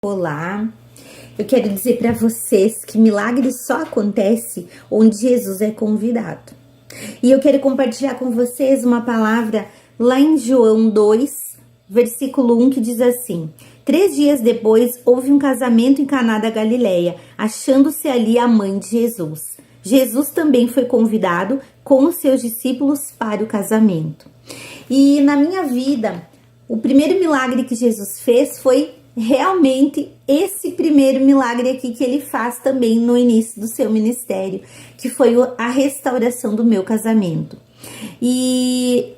Olá, eu quero dizer para vocês que milagre só acontece onde Jesus é convidado. E eu quero compartilhar com vocês uma palavra lá em João 2, versículo 1, que diz assim: 3 dias depois houve um casamento em Caná da Galileia, achando-se ali a mãe de Jesus. Jesus também foi convidado com os seus discípulos para o casamento. E na minha vida, o primeiro milagre que Jesus fez foi realmente esse primeiro milagre aqui que ele faz também no início do seu ministério, que foi a restauração do meu casamento. E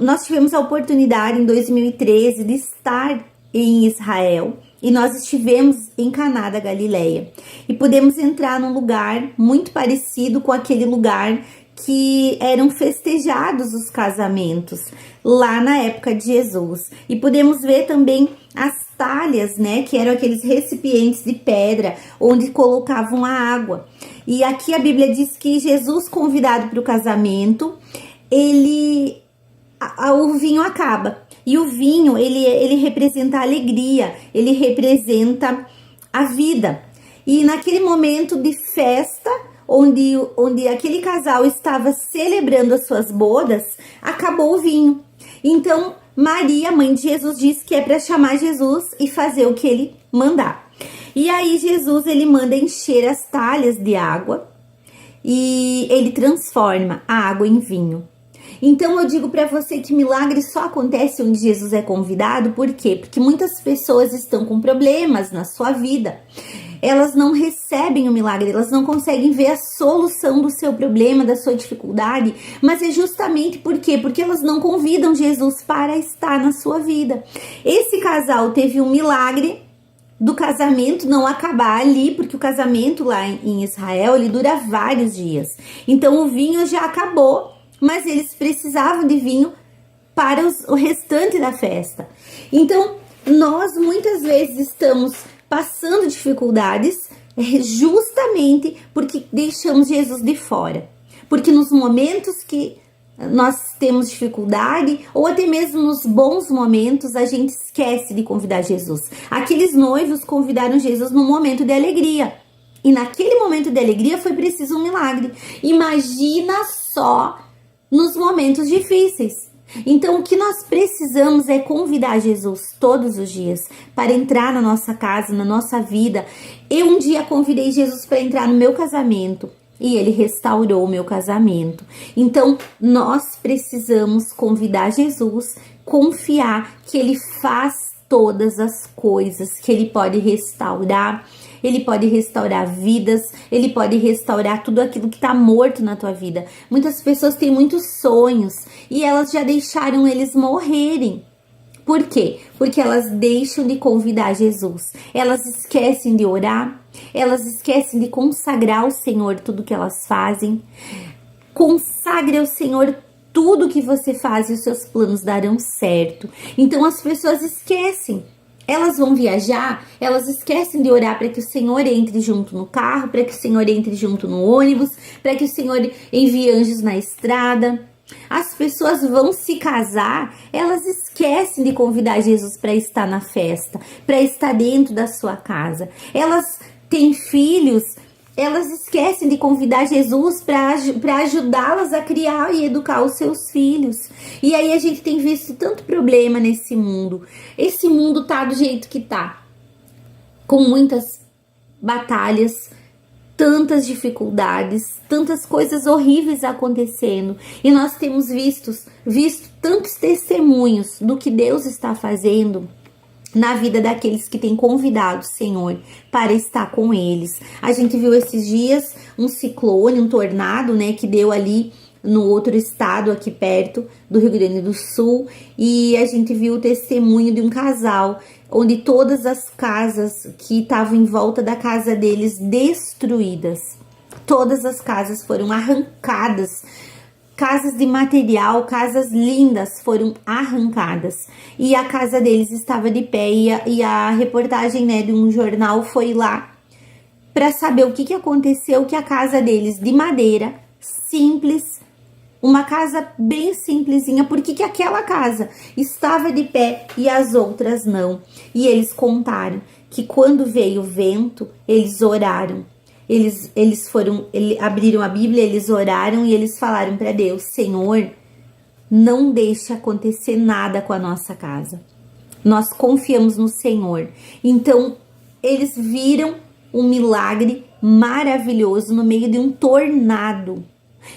nós tivemos a oportunidade em 2013 de estar em Israel e nós estivemos em Caná da Galileia e pudemos entrar num lugar muito parecido com aquele lugar que eram festejados os casamentos lá na época de Jesus. E podemos ver também as talhas, né, que eram aqueles recipientes de pedra onde colocavam a água. E aqui a Bíblia diz que Jesus, convidado para o casamento, o vinho acaba. E o vinho, ele representa a alegria, ele representa a vida. E naquele momento de festa, onde aquele casal estava celebrando as suas bodas, acabou o vinho. Então, Maria, mãe de Jesus, diz que é para chamar Jesus e fazer o que ele mandar. E aí, Jesus, ele manda encher as talhas de água e ele transforma a água em vinho. Então, eu digo para você que milagre só acontece onde Jesus é convidado. Por quê? Porque muitas pessoas estão com problemas na sua vida. Elas não recebem o milagre, elas não conseguem ver a solução do seu problema, da sua dificuldade, mas é justamente por quê? Porque elas não convidam Jesus para estar na sua vida. Esse casal teve um milagre do casamento não acabar ali, porque o casamento lá em Israel, ele dura vários dias. Então o vinho já acabou, mas eles precisavam de vinho para o restante da festa. Então, nós muitas vezes estamos passando dificuldades justamente porque deixamos Jesus de fora. Porque nos momentos que nós temos dificuldade, ou até mesmo nos bons momentos, a gente esquece de convidar Jesus. Aqueles noivos convidaram Jesus num momento de alegria. E naquele momento de alegria foi preciso um milagre. Imagina só nos momentos difíceis. Então, o que nós precisamos é convidar Jesus todos os dias para entrar na nossa casa, na nossa vida. Eu um dia convidei Jesus para entrar no meu casamento e ele restaurou o meu casamento. Então, nós precisamos convidar Jesus, confiar que ele faz todas as coisas, que ele pode restaurar. Ele pode restaurar vidas, ele pode restaurar tudo aquilo que está morto na tua vida. Muitas pessoas têm muitos sonhos e elas já deixaram eles morrerem. Por quê? Porque elas deixam de convidar Jesus. Elas esquecem de orar, elas esquecem de consagrar ao Senhor tudo que elas fazem. Consagre ao Senhor tudo que você faz e os seus planos darão certo. Então as pessoas esquecem. Elas vão viajar, elas esquecem de orar para que o Senhor entre junto no carro, para que o Senhor entre junto no ônibus, para que o Senhor envie anjos na estrada. As pessoas vão se casar, elas esquecem de convidar Jesus para estar na festa, para estar dentro da sua casa. Elas têm filhos, elas esquecem de convidar Jesus para ajudá-las a criar e educar os seus filhos. E aí a gente tem visto tanto problema nesse mundo. Esse mundo tá do jeito que tá, com muitas batalhas, tantas dificuldades, tantas coisas horríveis acontecendo. E nós temos visto tantos testemunhos do que Deus está fazendo na vida daqueles que têm convidado o Senhor para estar com eles. A gente viu esses dias um ciclone, um tornado, né, que deu ali no outro estado aqui perto do Rio Grande do Sul, e a gente viu o testemunho de um casal onde todas as casas que estavam em volta da casa deles destruídas. Todas as casas foram arrancadas. Casas de material, casas lindas foram arrancadas e a casa deles estava de pé e a reportagem, né, de um jornal foi lá para saber o que aconteceu, que a casa deles de madeira, simples, uma casa bem simplesinha. Por que aquela casa estava de pé e as outras não? E eles contaram que quando veio o vento, eles oraram. Eles abriram a Bíblia, eles oraram e eles falaram para Deus: Senhor, não deixe acontecer nada com a nossa casa. Nós confiamos no Senhor. Então, eles viram um milagre maravilhoso no meio de um tornado.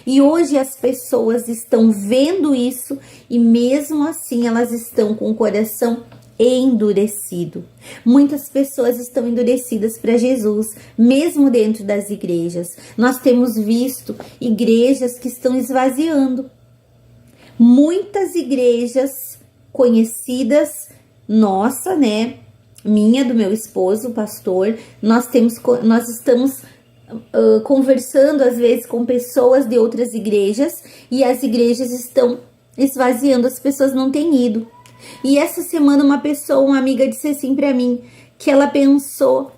E hoje as pessoas estão vendo isso e mesmo assim elas estão com o coração endurecido. Muitas pessoas estão endurecidas para Jesus, mesmo dentro das igrejas. Nós temos visto igrejas que estão esvaziando. Muitas igrejas conhecidas, nossa, né? Minha, do meu esposo, o pastor, nós estamos conversando às vezes com pessoas de outras igrejas e as igrejas estão esvaziando, as pessoas não têm ido. E essa semana uma amiga disse assim para mim que ela pensou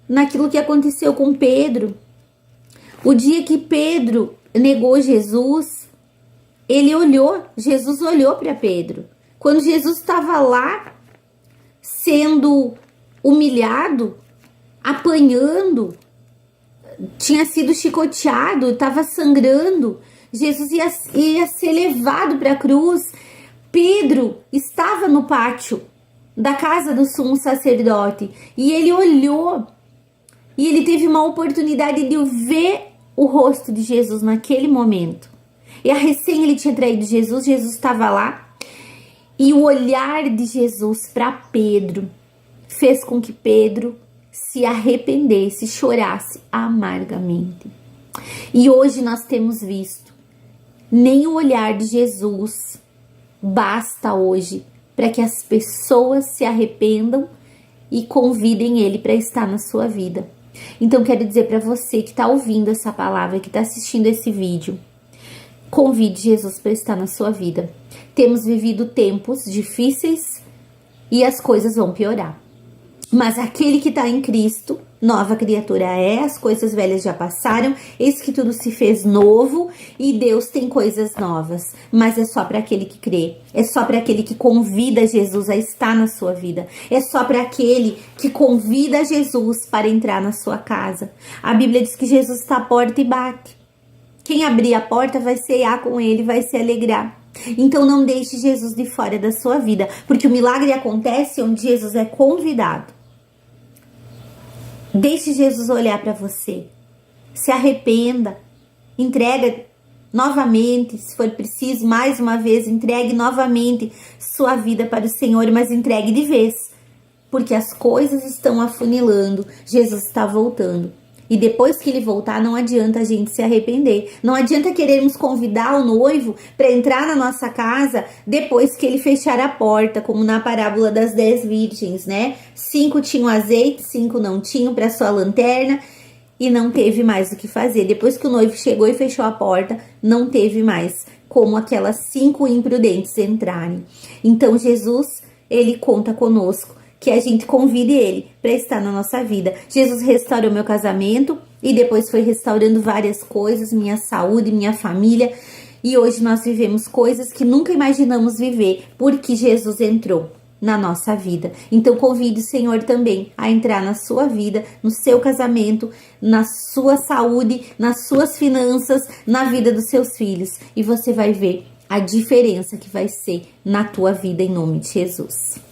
naquilo que aconteceu com Pedro. O dia que Pedro negou Jesus, Jesus olhou para Pedro. Quando Jesus estava lá sendo humilhado, apanhando, tinha sido chicoteado, estava sangrando, Jesus ia ser levado para a cruz. Pedro estava no pátio da casa do sumo sacerdote e ele olhou e ele teve uma oportunidade de ver o rosto de Jesus naquele momento. E ele tinha traído Jesus, Jesus estava lá e o olhar de Jesus para Pedro fez com que Pedro se arrependesse, chorasse amargamente. E hoje nós temos visto, nem o olhar de Jesus basta hoje para que as pessoas se arrependam e convidem Ele para estar na sua vida. Então quero dizer para você que está ouvindo essa palavra, que está assistindo esse vídeo, convide Jesus para estar na sua vida. Temos vivido tempos difíceis e as coisas vão piorar. Mas aquele que está em Cristo, nova criatura é, as coisas velhas já passaram, eis que tudo se fez novo e Deus tem coisas novas. Mas é só para aquele que crê, é só para aquele que convida Jesus a estar na sua vida, é só para aquele que convida Jesus para entrar na sua casa. A Bíblia diz que Jesus está à porta e bate. Quem abrir a porta vai cear com ele, vai se alegrar. Então não deixe Jesus de fora da sua vida, porque o milagre acontece onde Jesus é convidado. Deixe Jesus olhar para você, se arrependa, entrega novamente, se for preciso, mais uma vez, entregue novamente sua vida para o Senhor, mas entregue de vez, porque as coisas estão afunilando, Jesus está voltando. E depois que ele voltar, não adianta a gente se arrepender. Não adianta querermos convidar o noivo para entrar na nossa casa depois que ele fechar a porta, como na parábola das 10 virgens, né? 5 tinham azeite, 5 não tinham para sua lanterna e não teve mais o que fazer. Depois que o noivo chegou e fechou a porta, não teve mais como aquelas 5 imprudentes entrarem. Então Jesus, ele conta conosco, que a gente convide ele para estar na nossa vida. Jesus restaurou meu casamento e depois foi restaurando várias coisas, minha saúde, minha família. E hoje nós vivemos coisas que nunca imaginamos viver, porque Jesus entrou na nossa vida. Então convide o Senhor também a entrar na sua vida, no seu casamento, na sua saúde, nas suas finanças, na vida dos seus filhos. E você vai ver a diferença que vai ser na tua vida em nome de Jesus.